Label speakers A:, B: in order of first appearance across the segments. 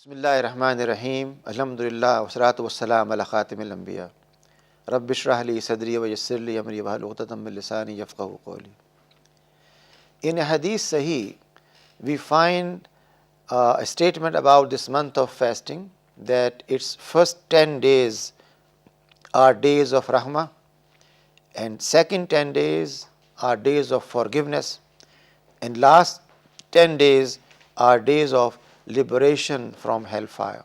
A: Bismillahirrahmanirrahim. Alhamdulillah wassalatu wassalam ala khatimil anbiya. Rabbi shrah li sadri wa yassir li amri wahlul 'uqdatam min lisani yafqahu qawli. In a hadith sahih, we find a statement about this month of fasting that its first 10 days are days of rahmah and second 10 days are days of forgiveness and last 10 days are days of liberation from hellfire.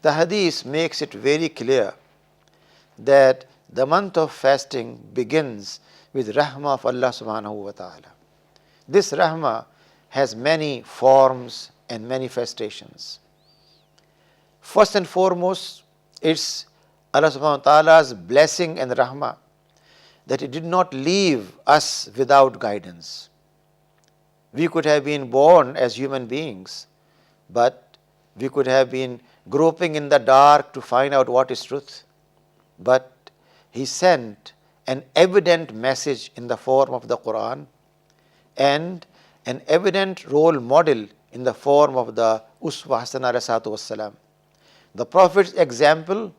A: The hadith makes it very clear that the month of fasting begins with rahmah of Allah subhanahu wa ta'ala. This rahmah has many forms and manifestations. First and foremost, it's Allah subhanahu wa ta'ala's blessing and rahmah that He did not leave us without guidance. We could have been born as human beings, but we could have been groping in the dark to find out what is truth. But He sent an evident message in the form of the Quran and an evident role model in the form of the Uswa Hasana alayhi salatu wassalam. The Prophet's example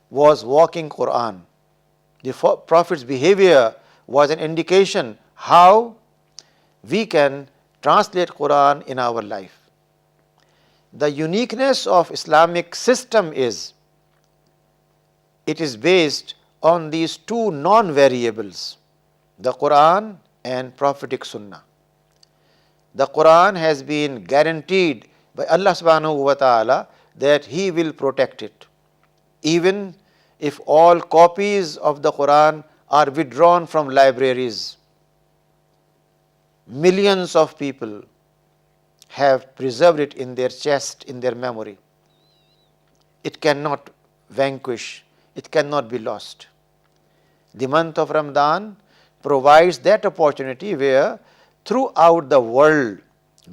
A: was walking Quran. The Prophet's behavior was an indication how we can translate Quran in our life. The uniqueness of Islamic system is it is based on these two non-variables, the Quran and prophetic sunnah. The Quran has been guaranteed by Allah subhanahu wa ta'ala that He will protect it. Even if all copies of the Quran are withdrawn from libraries, millions of people have preserved it in their chest, in their memory. It cannot vanquish, it cannot be lost. The month of Ramadan provides that opportunity where throughout the world,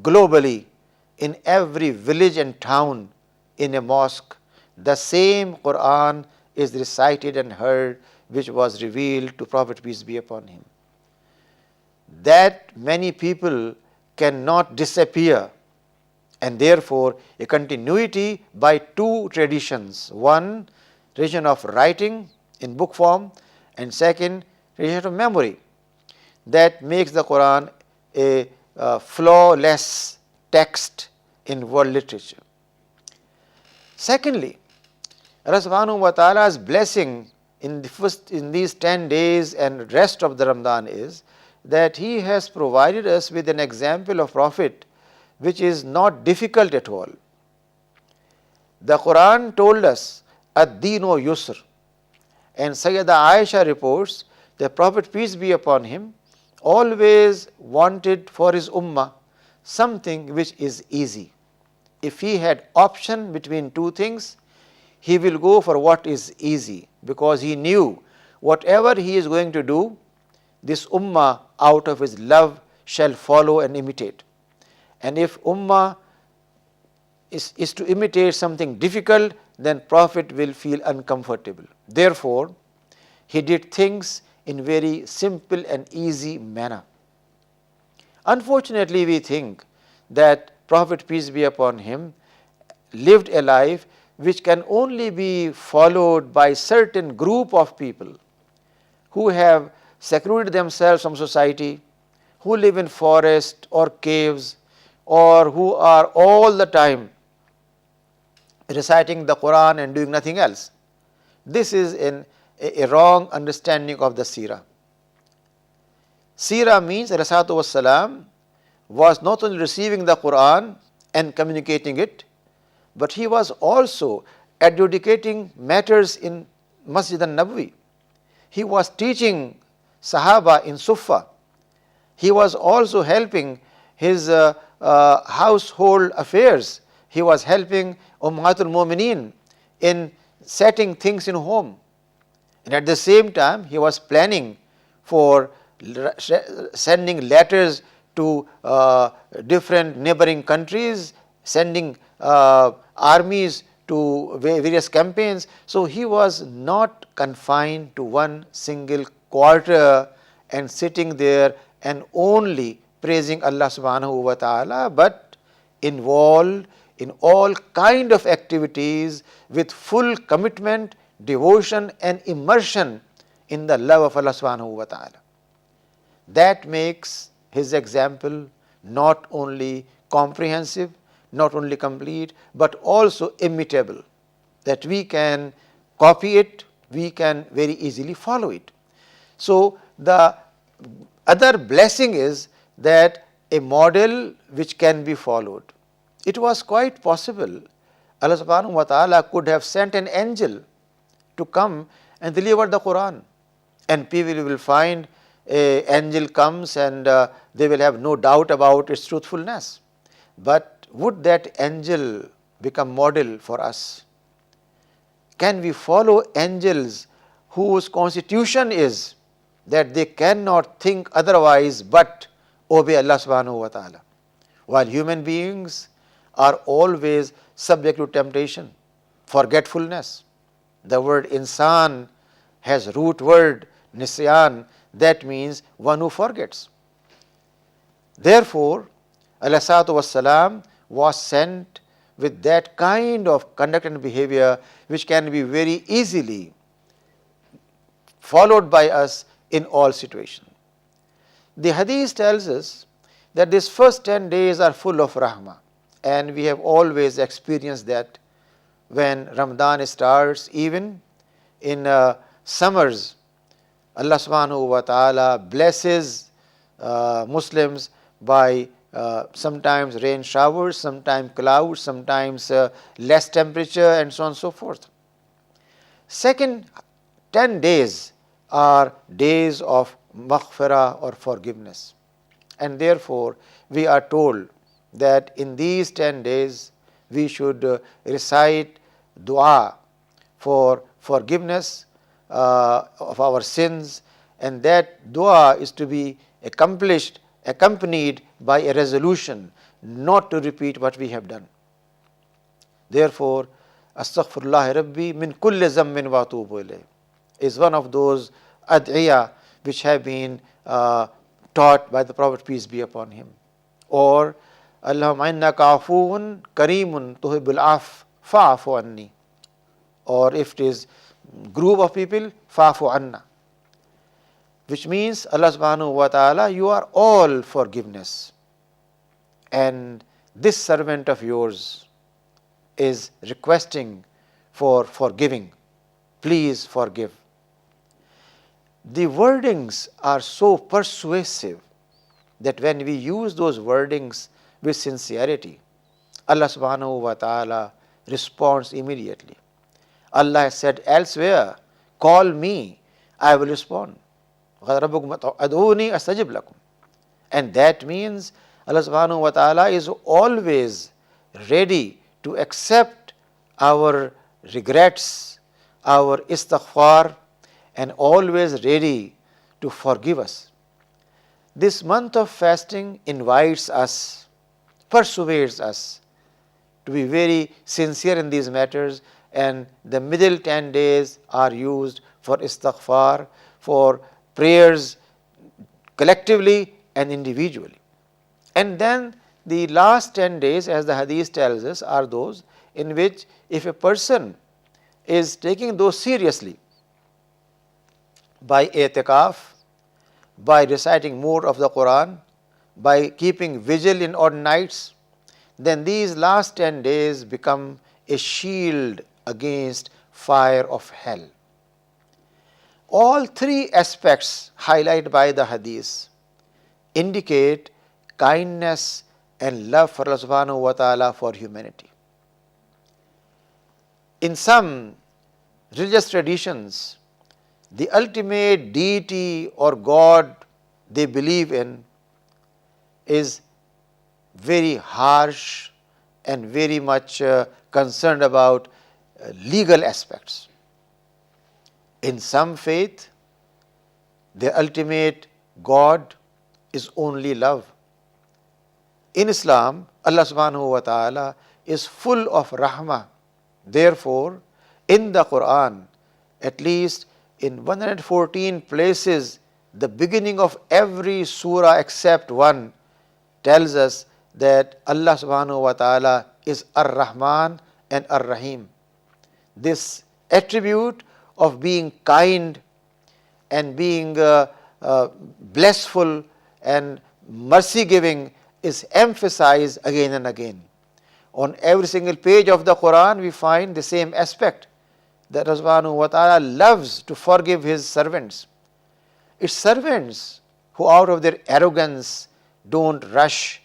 A: globally, in every village and town, in a mosque, the same Quran is recited and heard which was revealed to Prophet peace be upon him. That many people cannot disappear, and therefore a continuity by two traditions. One, tradition of writing in book form, and second, tradition of memory. That makes the Quran a flawless text in world literature. Secondly, Allah subhanahu wa ta'ala's blessing in these 10 days and rest of the Ramadan is that He has provided us with an example of Prophet which is not difficult at all. The Quran told us, ad-deenu yusr, and Sayyida Aisha reports the Prophet peace be upon him always wanted for his ummah something which is easy. If he had option between two things, he will go for what is easy, because he knew whatever he is going to do, this ummah out of his love shall follow and imitate. And if ummah is to imitate something difficult, then Prophet will feel uncomfortable. Therefore, he did things in very simple and easy manner. Unfortunately, we think that Prophet peace be upon him lived a life which can only be followed by certain group of people who have secluded themselves from society, who live in forest or caves, or who are all the time reciting the Quran and doing nothing else. This is a wrong understanding of the seerah. Seerah means Rasulullah wassalam was not only receiving the Quran and communicating it, but he was also adjudicating matters in Masjid al-Nabawi. He was teaching Sahaba in Sufa. He was also helping his household affairs. He was helping Ummahatul Mu'mineen in setting things in home. And at the same time, he was planning for sending letters to different neighboring countries, sending armies to various campaigns. So he was not confined to one single quarter and sitting there and only praising Allah subhanahu wa ta'ala, but involved in all kind of activities with full commitment, devotion and immersion in the love of Allah subhanahu wa ta'ala. That makes his example not only comprehensive, not only complete, but also imitable, that we can copy it, we can very easily follow it. So the other blessing is that a model which can be followed. It was quite possible Allah subhanahu wa ta'ala could have sent an angel to come and deliver the Quran, and people will find an angel comes and they will have no doubt about its truthfulness. But would that angel become model for us? Can we follow angels whose constitution is that they cannot think otherwise but obey Allah subhanahu wa ta'ala, while human beings are always subject to temptation, forgetfulness? The word insan has root word nisyan, that means one who forgets. Therefore, alayhi salatu wassalam was sent with that kind of conduct and behavior which can be very easily followed by us in all situations. The hadith tells us that these first 10 days are full of rahmah, and we have always experienced that when Ramadan starts. Even in summers, Allah subhanahu wa ta'ala blesses Muslims by sometimes rain showers, sometimes clouds, sometimes less temperature, and so on and so forth. Second 10 days are days of maghfirah or forgiveness, and therefore we are told that in these 10 days we should recite dua for forgiveness of our sins, and that dua is to be accompanied by a resolution not to repeat what we have done. Therefore, astaghfirullah rabbi min kulli zammin wa atubu ilayh is one of those ad'iyah which have been taught by the Prophet, peace be upon him. Or Allahumma innaka afuun kareemun tuhibbul af fa'fu anni. Or if it is group of people, fa'fu anna, which means Allah subhanahu wa ta'ala, you are all forgiveness, and this servant of yours is requesting for forgiving. Please forgive. The wordings are so persuasive that when we use those wordings with sincerity, Allah subhanahu wa ta'ala responds immediately. Allah has said elsewhere, call me, I will respond. And that means Allah subhanahu wa ta'ala is always ready to accept our regrets, our istighfar, and always ready to forgive us. This month of fasting invites us, persuades us to be very sincere in these matters, and the middle 10 days are used for istighfar, for prayers collectively and individually. And then the last 10 days, as the hadith tells us, are those in which if a person is taking those seriously by i'tikaf, by reciting more of the Quran, by keeping vigil in odd nights, then these last 10 days become a shield against fire of hell. All three aspects highlighted by the hadith indicate kindness and love for Allah subhanahu wa ta'ala for humanity. In some religious traditions, the ultimate deity or God they believe in is very harsh and very much concerned about legal aspects. In some faith, the ultimate God is only love. In Islam, Allah subhanahu wa ta'ala is full of rahmah. Therefore, in the Quran, at least in 114 places, the beginning of every surah except one tells us that Allah subhanahu wa ta'ala is Ar-Rahman and Ar-Rahim. This attribute of being kind and being blessful and mercy-giving is emphasized again and again. On every single page of the Quran, we find the same aspect, that Allah subhanahu wa ta'ala loves to forgive His servants. It's servants who out of their arrogance don't rush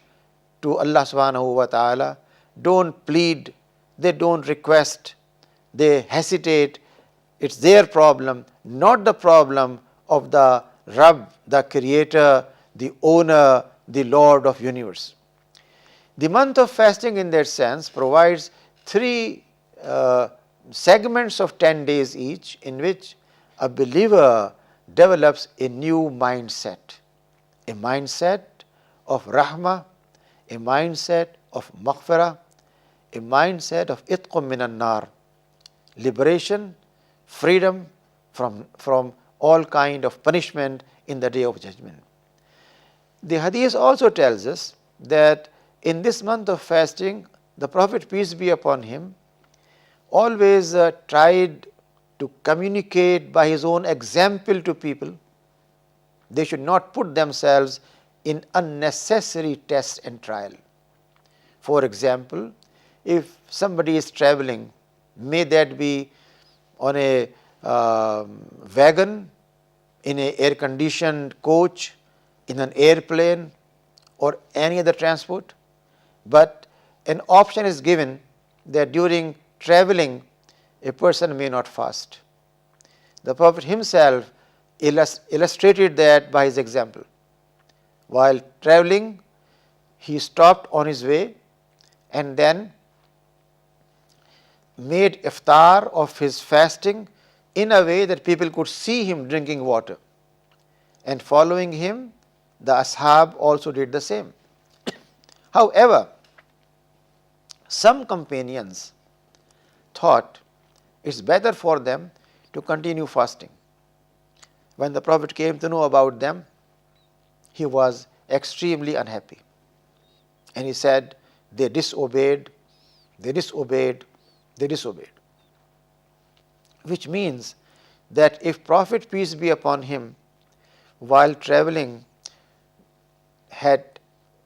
A: to Allah subhanahu wa ta'ala, don't plead, they don't request, they hesitate. It's their problem, not the problem of the Rabb, the Creator, the Owner, the Lord of Universe. The month of fasting in that sense provides three segments of 10 days each, in which a believer develops a new mindset, a mindset of rahmah, a mindset of maghfirah, a mindset of itqum minan nar, liberation, freedom from all kind of punishment in the day of judgment. The hadith also tells us that in this month of fasting, the Prophet, peace be upon him, always tried to communicate by his own example to people. They should not put themselves in unnecessary test and trial. For example, if somebody is traveling, may that be on a wagon, in an air-conditioned coach, in an airplane, or any other transport, but an option is given that during traveling a person may not fast. The Prophet himself illustrated that by his example. While traveling, he stopped on his way and then made iftar of his fasting in a way that people could see him drinking water. And following him, the ashab also did the same. However, some companions thought it's better for them to continue fasting. When the Prophet came to know about them, he was extremely unhappy. And he said, they disobeyed, which means that if Prophet, peace be upon him, while traveling had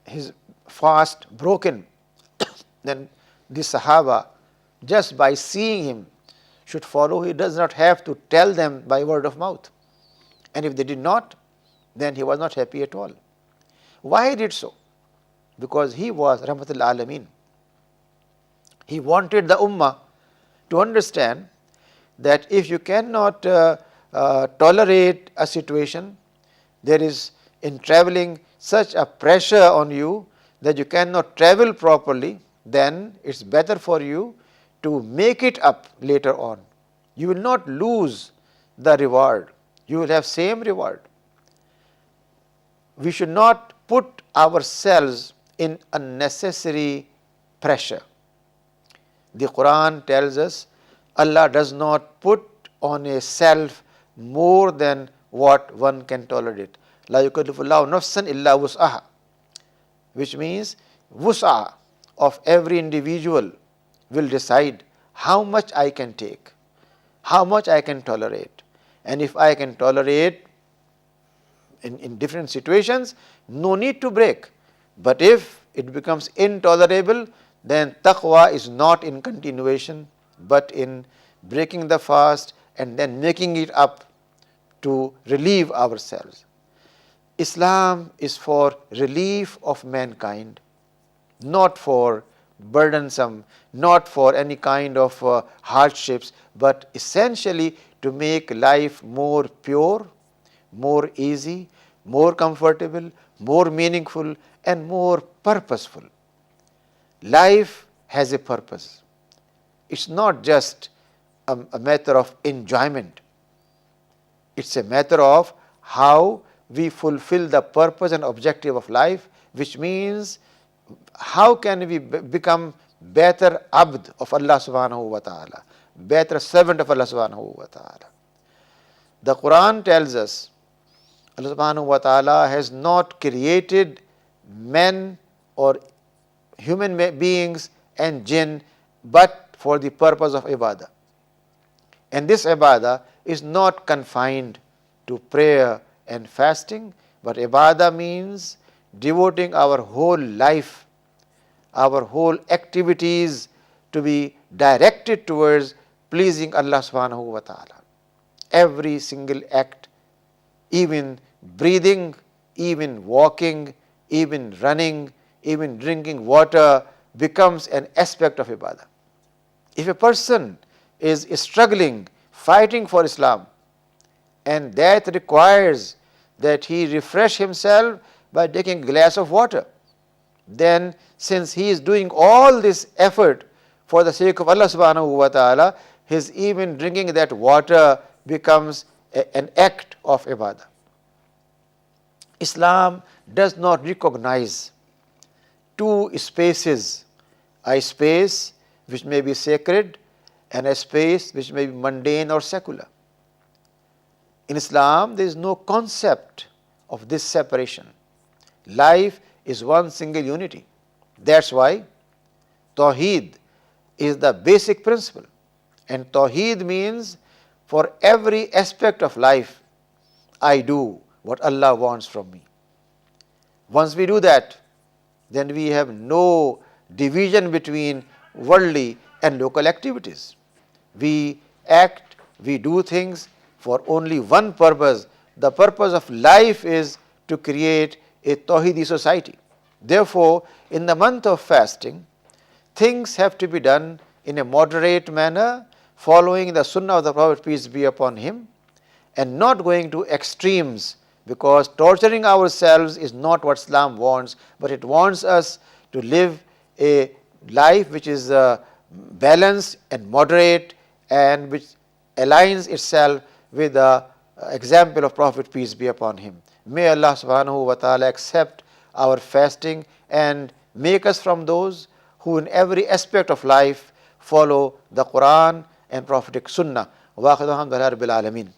A: his fast broken, then the Sahaba, just by seeing him, should follow. He does not have to tell them by word of mouth. And if they did not, then he was not happy at all. Why he did so? Because he was Rahmatul Alameen. He wanted the Ummah to understand that if you cannot tolerate a situation, there is in traveling such a pressure on you that you cannot travel properly, then it's better for you to make it up later on. You will not lose the reward. You will have same reward. We should not put ourselves in unnecessary pressure. The Quran tells us Allah does not put on a self more than what one can tolerate. La yukallifullahu nafsan illa wus'aha, which means wus'a of every individual will decide how much I can take, how much I can tolerate. And if I can tolerate in different situations, no need to break. But if it becomes intolerable, then taqwa is not in continuation, but in breaking the fast and then making it up to relieve ourselves. Islam is for relief of mankind, not for burdensome, not for any kind of hardships, but essentially to make life more pure, more easy, more comfortable, more meaningful, and more purposeful. Life has a purpose. It's not just a matter of enjoyment. It's a matter of how we fulfill the purpose and objective of life, which means how can we become better abd of Allah subhanahu wa ta'ala, better servant of Allah subhanahu wa ta'ala. The Quran tells us Allah subhanahu wa ta'ala has not created men or human beings and jinn, but for the purpose of ibadah. And this ibadah is not confined to prayer and fasting, but ibadah means devoting our whole life, our whole activities to be directed towards pleasing Allah subhanahu wa ta'ala. Every single act, even breathing, even walking, even running, even drinking water, becomes an aspect of ibadah. If a person is struggling, fighting for Islam, and that requires that he refresh himself by taking a glass of water, then since he is doing all this effort for the sake of Allah subhanahu wa ta'ala, his even drinking that water becomes an act of ibadah. Islam does not recognize two spaces, a space which may be sacred and a space which may be mundane or secular. In Islam, there is no concept of this separation. Life is one single unity. That's why Tawheed is the basic principle. And Tawheed means for every aspect of life, I do what Allah wants from me. Once we do that, then we have no division between worldly and local activities. We act, we do things for only one purpose. The purpose of life is to create a Tawheedi society. Therefore, in the month of fasting, things have to be done in a moderate manner, following the sunnah of the Prophet, peace be upon him, and not going to extremes, because torturing ourselves is not what Islam wants, but it wants us to live a life which is balanced and moderate and which aligns itself with the example of Prophet, peace be upon him. May Allah subhanahu wa ta'ala accept our fasting and make us from those who in every aspect of life follow the Quran and Prophetic Sunnah. Wa akhiru alhamdulillahi rabbil alameen.